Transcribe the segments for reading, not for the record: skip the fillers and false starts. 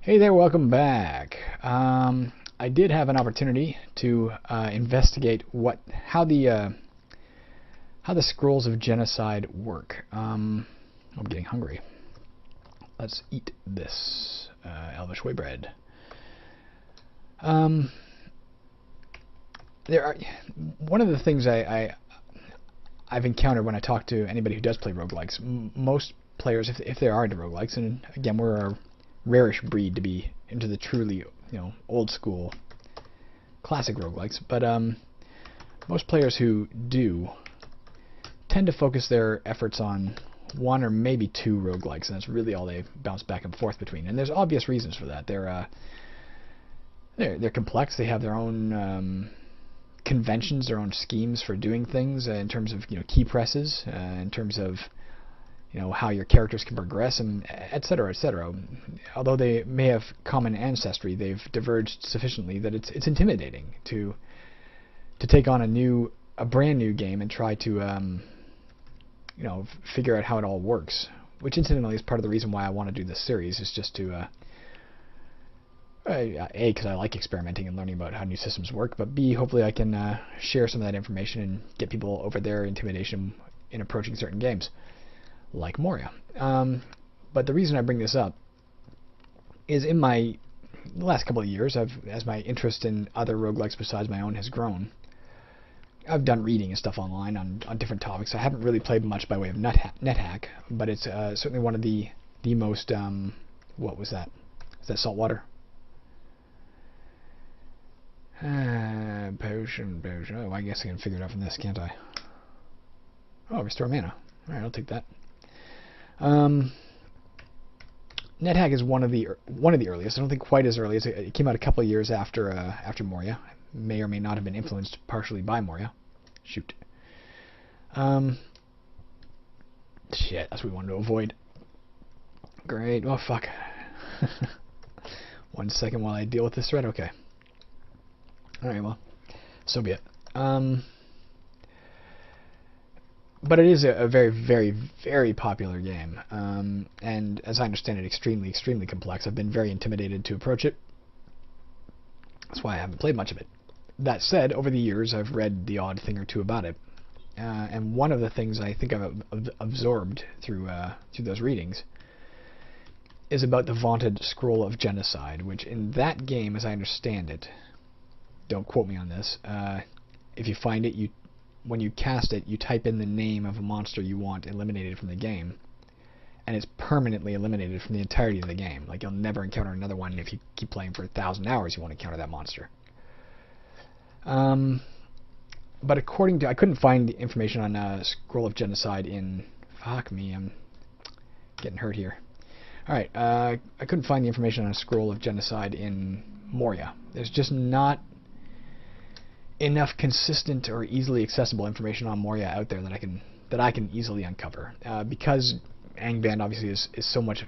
Hey there, welcome back. I did have an opportunity to investigate how the scrolls of genocide work. I'm getting hungry. Let's eat this Elvish way bread. Um, there are one of the things I've encountered when I talk to anybody who does play roguelikes. Most players, if they are into roguelikes, and again we're a rarish breed to be into the truly old school classic roguelikes, but most players who do tend to focus their efforts on one or maybe two roguelikes, and that's really all they bounce back and forth between. And there's obvious reasons for that. They're complex. They have their own conventions, their own schemes for doing things in terms of key presses, in terms of how your characters can progress, and et cetera, et cetera. Although they may have common ancestry, they've diverged sufficiently that it's intimidating to take on a brand new game and try to figure out how it all works. Which incidentally is part of the reason why I want to do this series, is just to A, because I like experimenting and learning about how new systems work, but B, hopefully I can share some of that information and get people over their intimidation in approaching certain games like Moria. But the reason I bring this up is in the last couple of years, as my interest in other roguelikes besides my own has grown, I've done reading and stuff online on different topics. I haven't really played much by way of NetHack, but it's certainly one of the most, what was that? Is that saltwater? Potion. Oh, I guess I can figure it out from this, can't I? Oh, restore mana. Alright, I'll take that. NetHack is one of the earliest. I don't think quite as early as it came out a couple of years after Moria. May or may not have been influenced partially by Moria. Shoot. Shit, that's what we wanted to avoid. Great. Oh fuck. 1 second while I deal with this thread. Okay. All right. Well, so be it. But it is a very, very, very popular game, and as I understand it, extremely, extremely complex. I've been very intimidated to approach it. That's why I haven't played much of it. That said, over the years, I've read the odd thing or two about it, and one of the things I think I've absorbed through those readings is about the vaunted Scroll of Genocide, which in that game, as I understand it, don't quote me on this, if you find it, when you cast it, you type in the name of a monster you want eliminated from the game, and it's permanently eliminated from the entirety of the game. Like, you'll never encounter another one. If you keep playing for 1,000 hours, you won't encounter that monster. But according to... I couldn't find the information on Scroll of Genocide in... Fuck me, I'm getting hurt here. Alright, I couldn't find the information on a Scroll of Genocide in Moria. There's just not enough consistent or easily accessible information on Moria out there that I can easily uncover, because Angband obviously is so much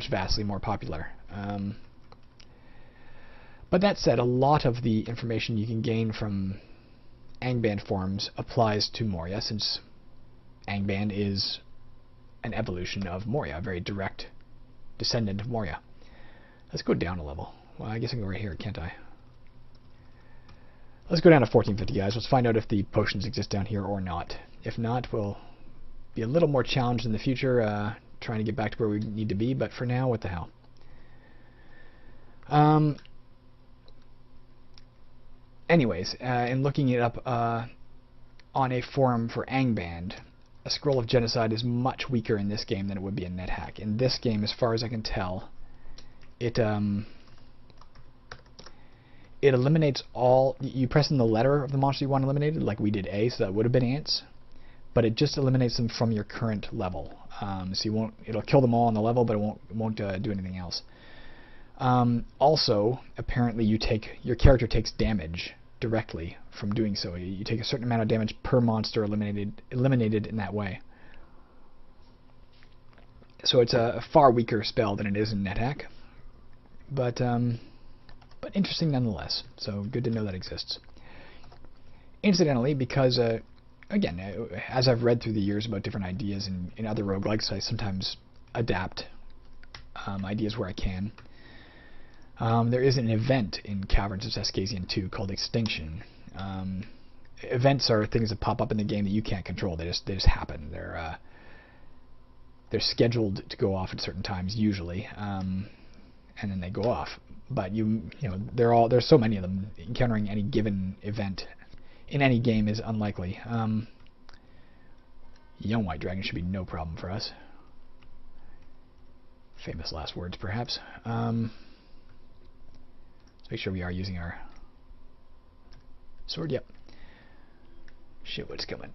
vastly more popular. But that said, a lot of the information you can gain from Angband forums applies to Moria, since Angband is an evolution of Moria, a very direct descendant of Moria. Let's go down a level. Well, I guess I can go right here, can't I? Let's go down to 1450, guys. Let's find out if the potions exist down here or not. If not, we'll be a little more challenged in the future, trying to get back to where we need to be, but for now, what the hell. Anyways, in looking it up on a forum for Angband, a Scroll of Genocide is much weaker in this game than it would be in NetHack. In this game, as far as I can tell, it eliminates all... You press in the letter of the monster you want eliminated, like we did A, so that would have been ants, but it just eliminates them from your current level. So it'll kill them all on the level, but it won't do anything else. Also, apparently your character takes damage directly from doing so. You take a certain amount of damage per monster eliminated in that way. So it's a far weaker spell than it is in NetHack, but interesting nonetheless. So good to know that exists. Incidentally, because again, as I've read through the years about different ideas in other roguelikes, I sometimes adapt ideas where I can. There is an event in Caverns of Saskazian 2 called Extinction. Events are things that pop up in the game that you can't control. They just happen. They're scheduled to go off at certain times usually, and then they go off. But there's so many of them. Encountering any given event in any game is unlikely. Young White Dragon should be no problem for us. Famous last words, perhaps. Let's make sure we are using our sword. Yep. Shit, what's coming?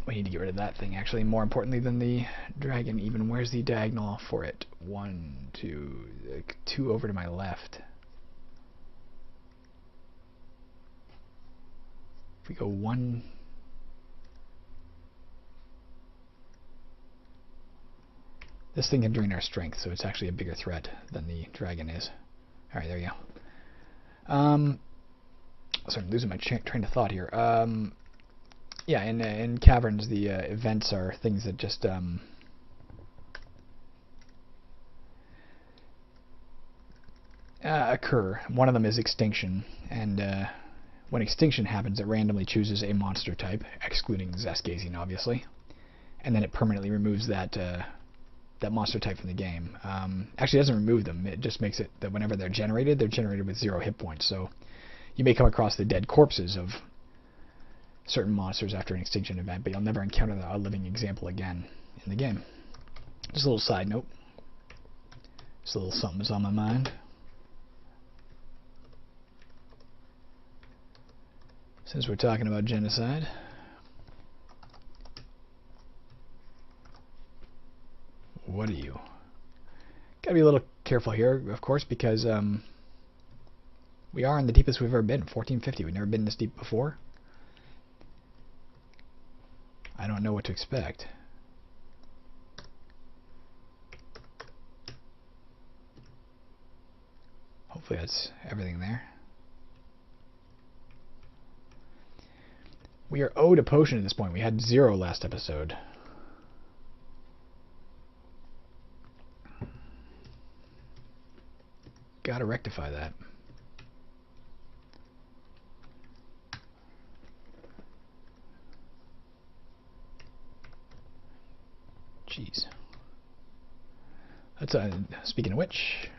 We need to get rid of that thing, actually. More importantly than the dragon, even. Where's the diagonal for it? 1, 2... 2 over to my left. If we go 1... This thing can drain our strength, so it's actually a bigger threat than the dragon is. Alright, there you go. Sorry, I'm losing my train of thought here. Yeah, in Caverns, the events are things that just occur. One of them is Extinction, and when Extinction happens, it randomly chooses a monster type, excluding Saskazian, obviously, and then it permanently removes that monster type from the game. Actually, it doesn't remove them. It just makes it that whenever they're generated with 0 hit points. So you may come across the dead corpses of certain monsters after an extinction event, but you'll never encounter a living example again in the game. Just a little side note. Just a little something is on my mind. Since we're talking about genocide. What are you? Gotta be a little careful here, of course, because we are in the deepest we've ever been, 1450. We've never been this deep before. I don't know what to expect. Hopefully that's everything there. We are owed a potion at this point. We had 0 last episode. Gotta rectify that. Jeez. That's speaking of which,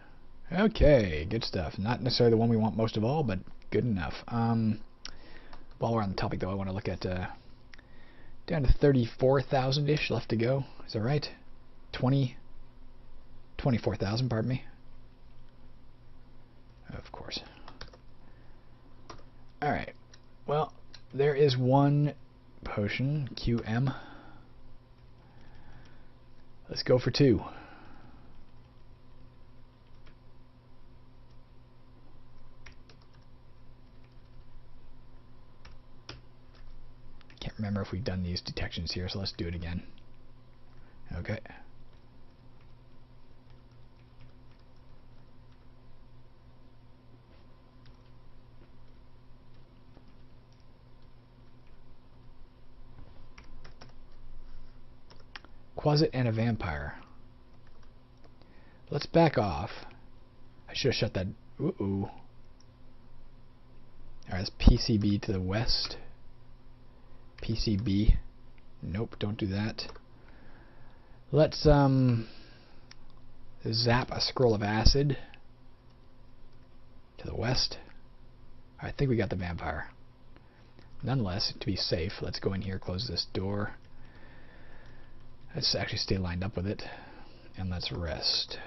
okay, good stuff. Not necessarily the one we want most of all, but good enough. While we're on the topic, though, I want to look at down to 34,000-ish left to go. Is that right? 24,000, pardon me. Of course. Alright. Well, there is one potion, QM. Let's go for 2. Can't remember if we've done these detections here, so let's do it again. Okay. Quasit and a vampire. Let's back off. I should have shut that. Ooh. Alright, it's PCB to the west. PCB. Nope, don't do that. Let's zap a scroll of acid to the west. I think we got the vampire. Nonetheless, to be safe, let's go in here, close this door. Let's actually stay lined up with it, and let's rest.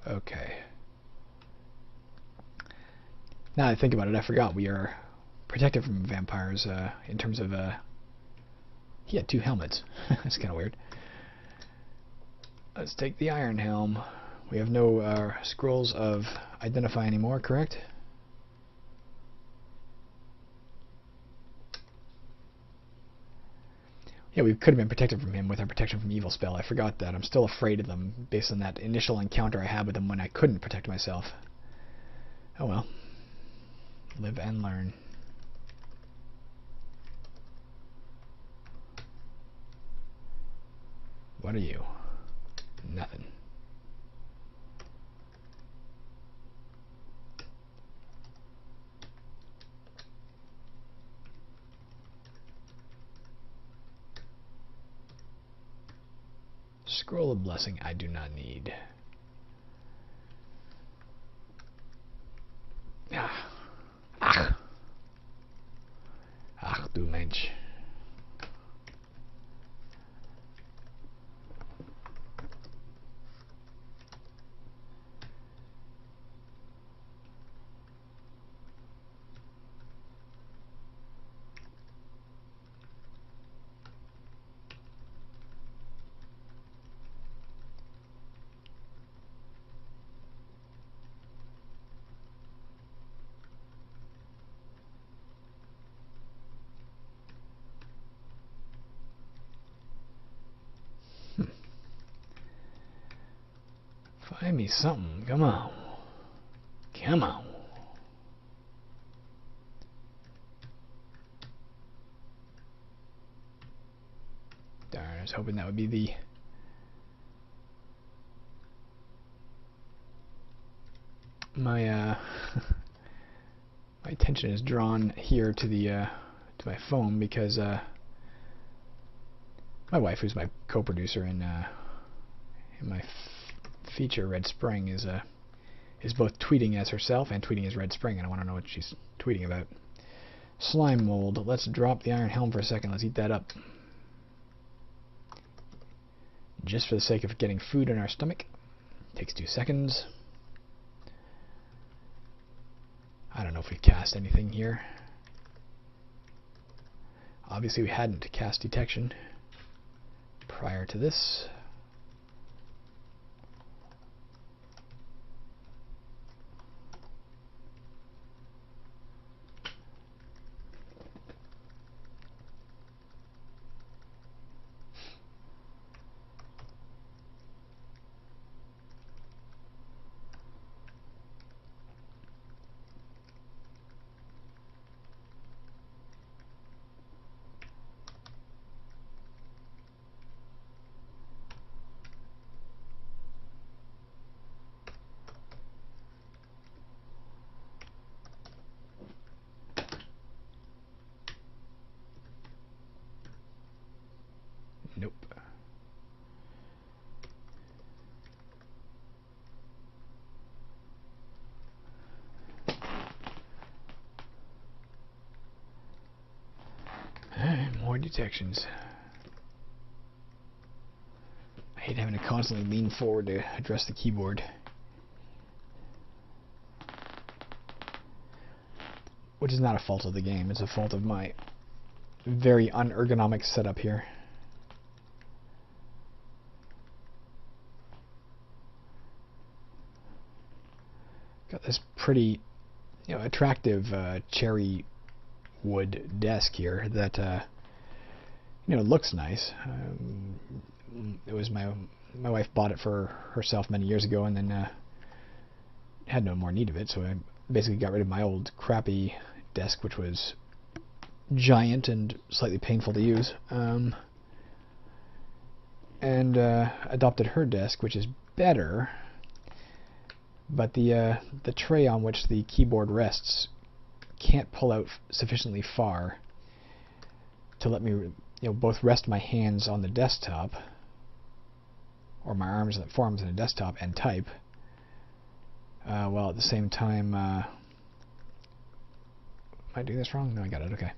Okay. Now that I think about it, I forgot we are protected from vampires in terms of... he had 2 helmets. That's kind of weird. Let's take the Iron Helm. We have no scrolls of identify anymore, correct? Yeah, we could have been protected from him with our protection from evil spell. I forgot that. I'm still afraid of them based on that initial encounter I had with them when I couldn't protect myself. Oh well. Live and learn. What are you? Nothing. Scroll of Blessing I do not need. Ach, du Mensch. Find me something. Come on. Come on. Darn, I was hoping that would be the... My my attention is drawn here to the to my phone because my wife, who's my co-producer in my feature Red Spring, is both tweeting as herself and tweeting as Red Spring, and I want to know what she's tweeting about. Slime mold. Let's drop the iron helm for a second. Let's eat that up. Just for the sake of getting food in our stomach. Takes 2 seconds. I don't know if we've cast anything here. Obviously we hadn't cast detection prior to this. Nope. Alright, more detections. I hate having to constantly lean forward to address the keyboard. Which is not a fault of the game, it's a fault of my very unergonomic setup here. Got this pretty, attractive cherry wood desk here that, looks nice. It was my wife bought it for herself many years ago, and then had no more need of it. So I basically got rid of my old crappy desk, which was giant and slightly painful to use, and adopted her desk, which is better. But the tray on which the keyboard rests can't pull out sufficiently far to let me, both rest my hands on the desktop, or my forearms on the desktop, and type, while at the same time, am I doing this wrong? No, I got it. Okay.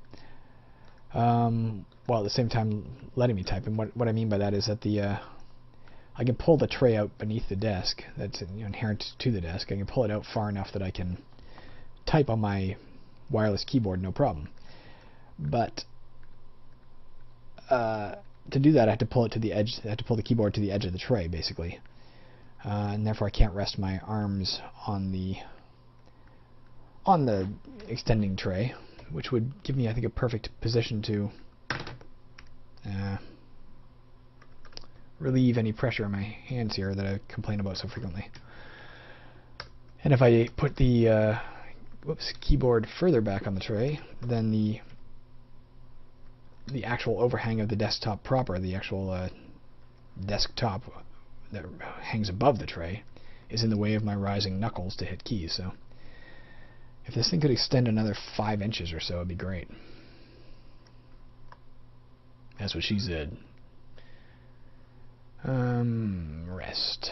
While at the same time letting me type, and what I mean by that is that I can pull the tray out beneath the desk. That's inherent to the desk. I can pull it out far enough that I can type on my wireless keyboard, no problem. But to do that, I have to pull it to the edge. I have to pull the keyboard to the edge of the tray, basically, and therefore I can't rest my arms on the extending tray, which would give me, I think, a perfect position to relieve any pressure on my hands here that I complain about so frequently. And if I put the keyboard further back on the tray, then the actual overhang of the desktop proper, the actual desktop that hangs above the tray, is in the way of my rising knuckles to hit keys. So if this thing could extend another 5 inches or so, it'd be great. That's what she said. Rest.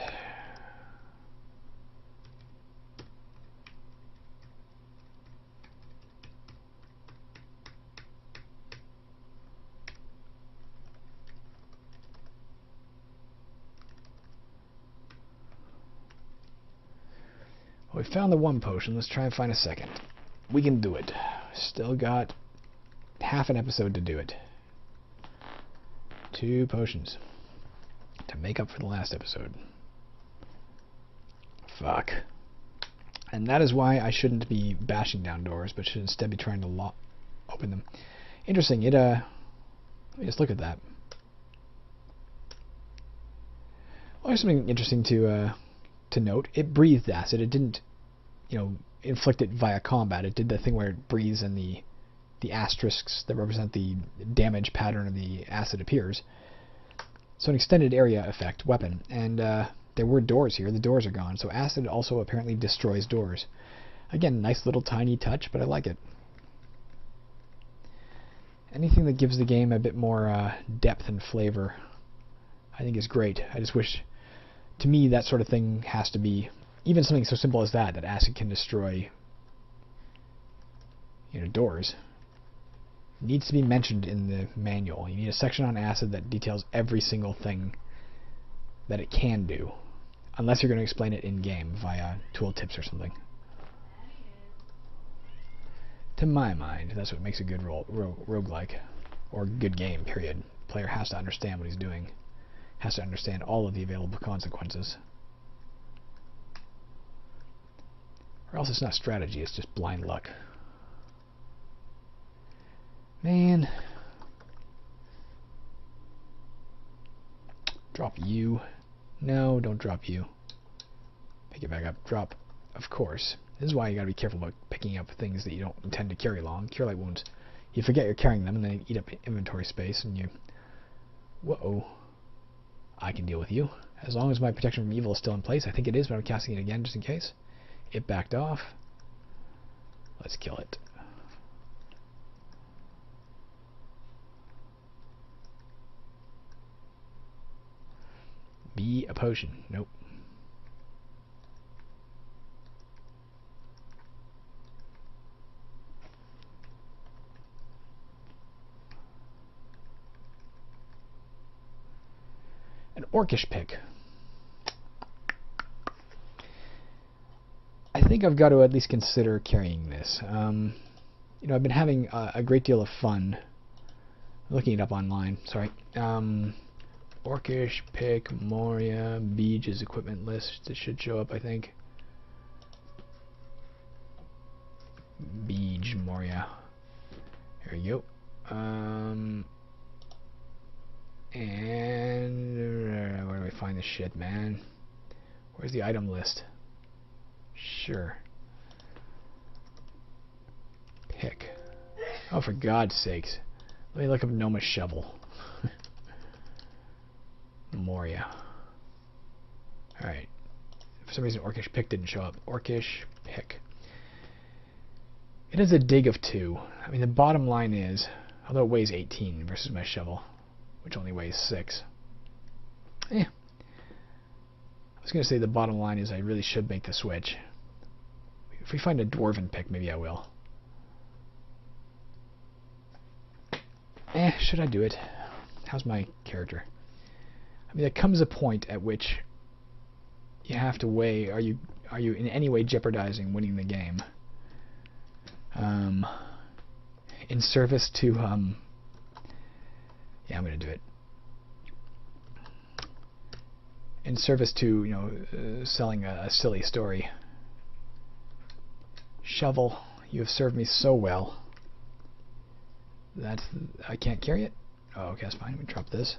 Well, we found the one potion. Let's try and find a second. We can do it. Still got half an episode to do it. 2 potions to make up for the last episode. Fuck. And that is why I shouldn't be bashing down doors, but should instead be trying to open them. Interesting. Let me just look at that. Well, there's something interesting to note. It breathed acid. It didn't, inflict it via combat. It did the thing where it breathes and the asterisks that represent the damage pattern of the acid appears. So an extended area effect weapon. And there were doors here. The doors are gone. So acid also apparently destroys doors. Again, nice little tiny touch, but I like it. Anything that gives the game a bit more depth and flavor, I think is great. I just wish, to me, that sort of thing has to be, even something so simple as that acid can destroy, doors, needs to be mentioned in the manual. You need a section on acid that details every single thing that it can do, unless you're going to explain it in-game via tooltips or something. To my mind, that's what makes a good roguelike, or good game, period. The player has to understand what he's doing, has to understand all of the available consequences. Or else it's not strategy, it's just blind luck. Man. Drop you. No, don't drop you. Pick it back up. Drop. Of course. This is why you gotta be careful about picking up things that you don't intend to carry long. Cure Light Wounds. You forget you're carrying them and then you eat up inventory space and you... Whoa. I can deal with you. As long as my protection from evil is still in place. I think it is, but I'm casting it again just in case. It backed off. Let's kill it. Be a potion. Nope. An orcish pick. I think I've got to at least consider carrying this. I've been having a great deal of fun looking it up online. Sorry. Orcish pick, Moria, Beej's equipment list. It should show up, I think. Beej, Moria. Here we go. And where do I find this shit, man? Where's the item list? Sure. Pick. Oh, for God's sakes. Let me look up Noma's shovel. Moria. Alright. For some reason, Orcish pick didn't show up. Orcish pick. It has a dig of 2. I mean, the bottom line is, although it weighs 18 versus my shovel, which only weighs 6. I was going to say the bottom line is I really should make the switch. If we find a dwarven pick, maybe I will. Should I do it? How's my character? I mean, there comes a point at which you have to weigh, are you in any way jeopardizing winning the game? In service to, yeah, I'm going to do it. In service to, selling a silly story. Shovel, you have served me so well. I can't carry it? Oh, okay, that's fine. We drop this.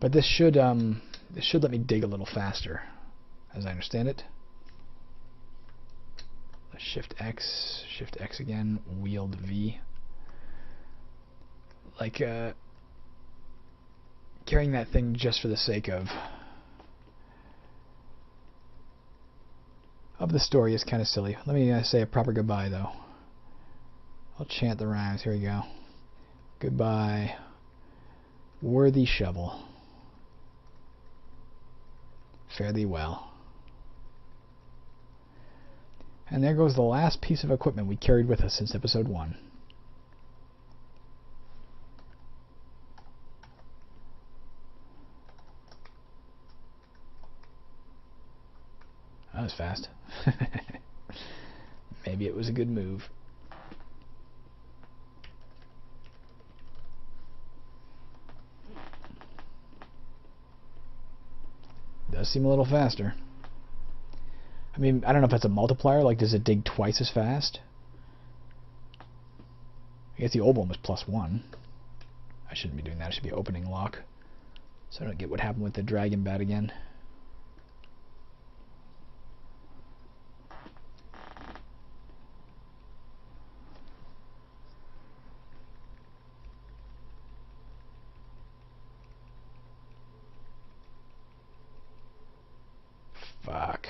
But this should let me dig a little faster, as I understand it. Shift X again, wield V. Like, carrying that thing just for the sake of the story is kind of silly. Let me say a proper goodbye, though. I'll chant the rhymes. Here we go. Goodbye, worthy shovel. Fare thee well. And there goes the last piece of equipment we carried with us since episode 1. That was fast. Maybe it was a good move. Does seem a little faster. I mean, I don't know if that's a multiplier. Like, does it dig twice as fast? I guess the old one was +1. I shouldn't be doing that. I should be opening lock. So I don't get what happened with the dragon bat again. Fuck.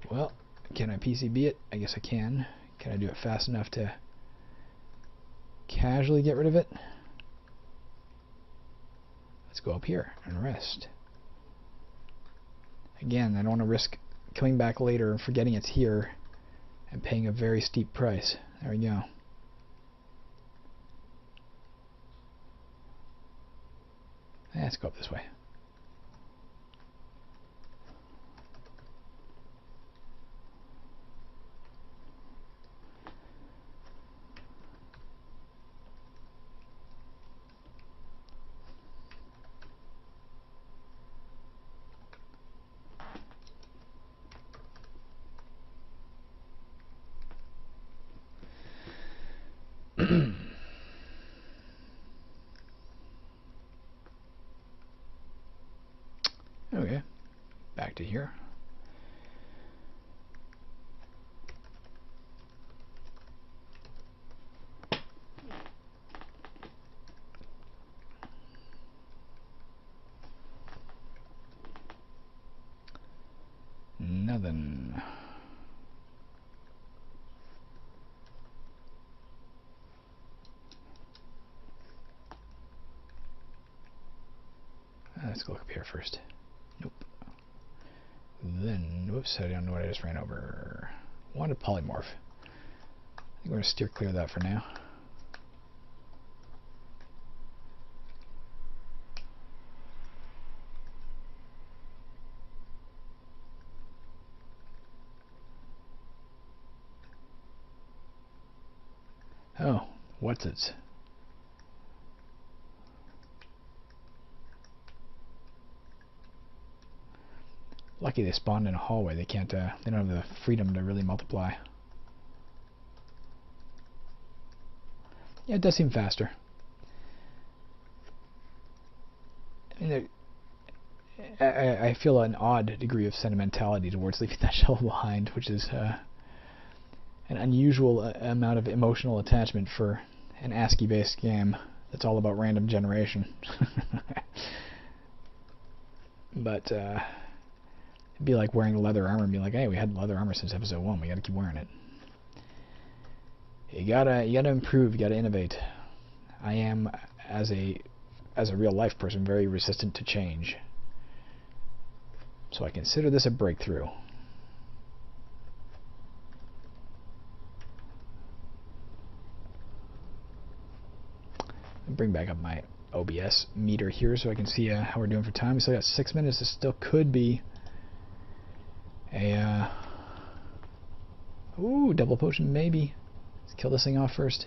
Well, can I PCB it? I guess I can. Can I do it fast enough to casually get rid of it? Let's go up here and rest. Again, I don't want to risk coming back later and forgetting it's here and paying a very steep price. There we go. Let's go up this way. Okay, back to here. Nothing. Let's go look up here first. Nope. Then, whoops, I don't know what I just ran over. Wanted polymorph. I think we're going to steer clear of that for now. Oh, what's it? Lucky they spawned in a hallway. They can't. They don't have the freedom to really multiply. Yeah, it does seem faster. I mean, I feel an odd degree of sentimentality towards leaving that shell behind, which is an unusual amount of emotional attachment for an ASCII-based game that's all about random generation. But it'd be like wearing leather armor and be like, hey, we had leather armor since episode 1. We gotta keep wearing it. You gotta improve. You gotta innovate. I am, as a real life person, very resistant to change. So I consider this a breakthrough. Bring back up my OBS meter here so I can see how we're doing for time. We still got 6 minutes. This still could be a ooh, double potion maybe. Let's kill this thing off first.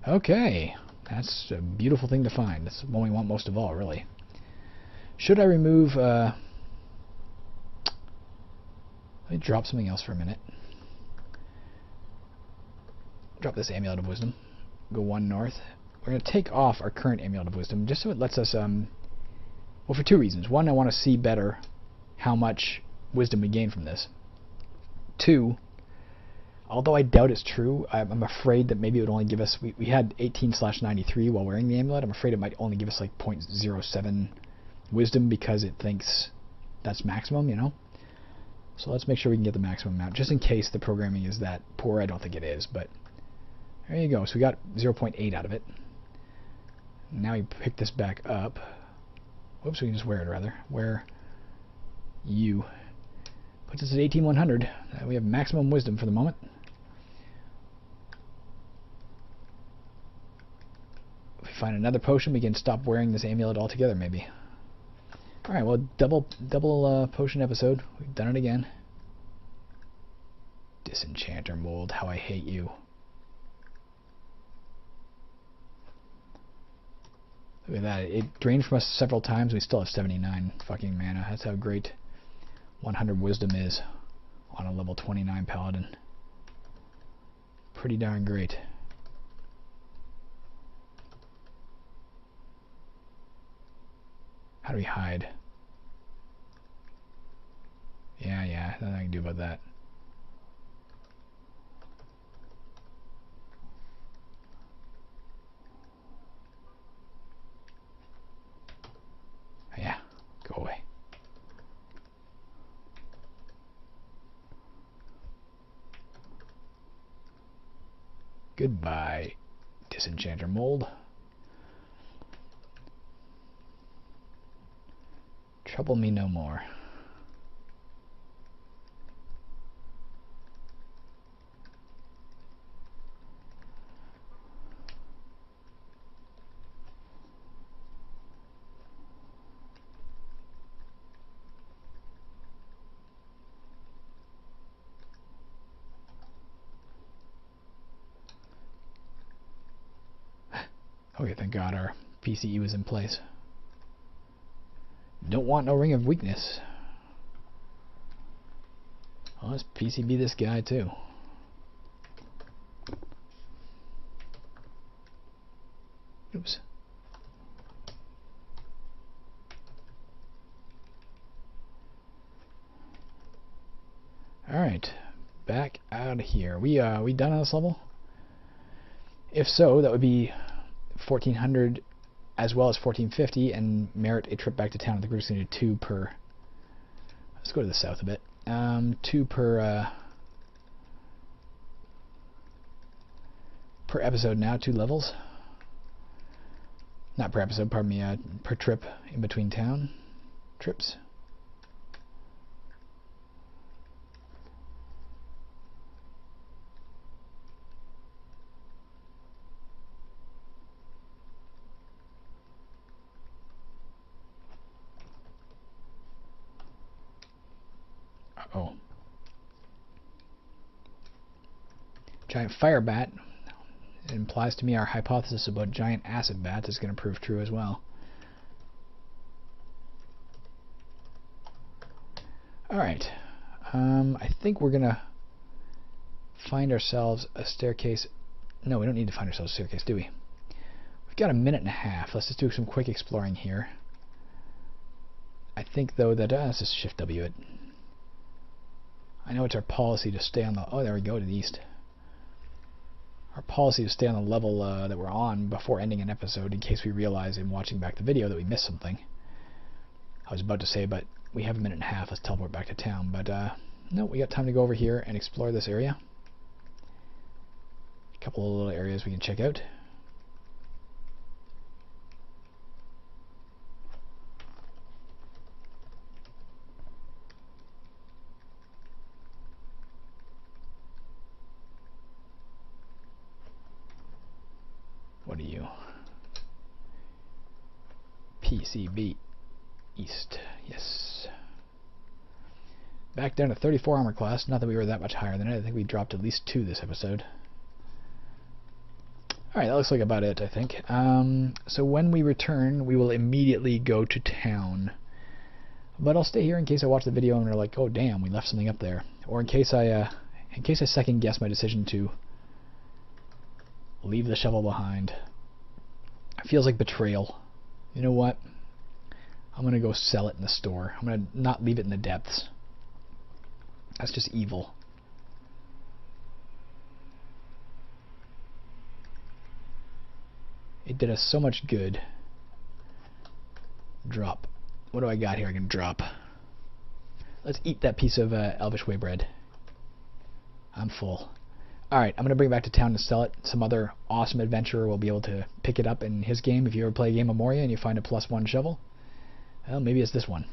Okay, that's a beautiful thing to find. That's the one we want most of all, really. Should I remove... let me drop something else for a minute. Drop this Amulet of Wisdom. Go 1 north. We're going to take off our current Amulet of Wisdom, just so it lets us... well, for 2 reasons. 1, I want to see better how much wisdom we gain from this. 2... although I doubt it's true, I'm afraid that maybe it would only give us... We had 18/93 while wearing the amulet. I'm afraid it might only give us like 0.07 wisdom because it thinks that's maximum, you know? So let's make sure we can get the maximum amount, just in case the programming is that poor. I don't think it is, but there you go. So we got 0.8 out of it. Now we pick this back up. Whoops, we can just wear it, rather. Wear you. Puts us at 18,100. We have maximum wisdom for the moment. If we find another potion, we can stop wearing this amulet altogether, maybe. Alright, well, double potion episode. We've done it again. Disenchanter mold, how I hate you. Look at that. It drained from us several times. We still have 79 fucking mana. That's how great 100 wisdom is on a level 29 paladin. Pretty darn great. How do we hide? Yeah, nothing I can do about that. Yeah, go away. Goodbye, Disenchanter mold. Trouble me no more. Okay, thank God our PCE was in place. Don't want no ring of weakness. Oh, let's PCB this guy too. Oops. Alright, back out of here. We done on this level? If so, that would be 1400 as well as 1450 and merit a trip back to town. I think we're just going to do 2 per. Let's go to the south a bit. 2 per episode now, 2 levels. Not per episode, pardon me, per trip in between town trips. Oh. Giant fire bat. It implies to me our hypothesis about giant acid bats is going to prove true as well. Alright. I think we're going to find ourselves a staircase. No, we don't need to find ourselves a staircase, do we? We've got a minute and a half. Let's just do some quick exploring here. I think, though, that... let's just shift W it. I know it's our policy to stay on the... Oh, there we go, to the east. Our policy to stay on the level that we're on before ending an episode in case we realize in watching back the video that we missed something. I was about to say, but we have a minute and a half. Let's teleport back to town. But, no, we got time to go over here and explore this area. A couple of little areas we can check out. What are you? PCB East. Yes. Back down to 34 armor class. Not that we were that much higher than it. I think we dropped at least 2 this episode. Alright, that looks like about it, I think. So when we return, we will immediately go to town. But I'll stay here in case I watch the video and they're like, oh damn, we left something up there. Or in case I second guess my decision to leave the shovel behind. It feels like betrayal. You know what? I'm going to go sell it in the store. I'm going to not leave it in the depths. That's just evil. It did us so much good. Drop. What do I got here I can drop? Let's eat that piece of Elvish Way bread. I'm full. Alright, I'm going to bring it back to town to sell it. Some other awesome adventurer will be able to pick it up in his game. If you ever play a game of Moria and you find a +1 shovel, well, maybe it's this one.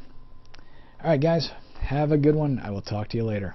Alright guys, have a good one. I will talk to you later.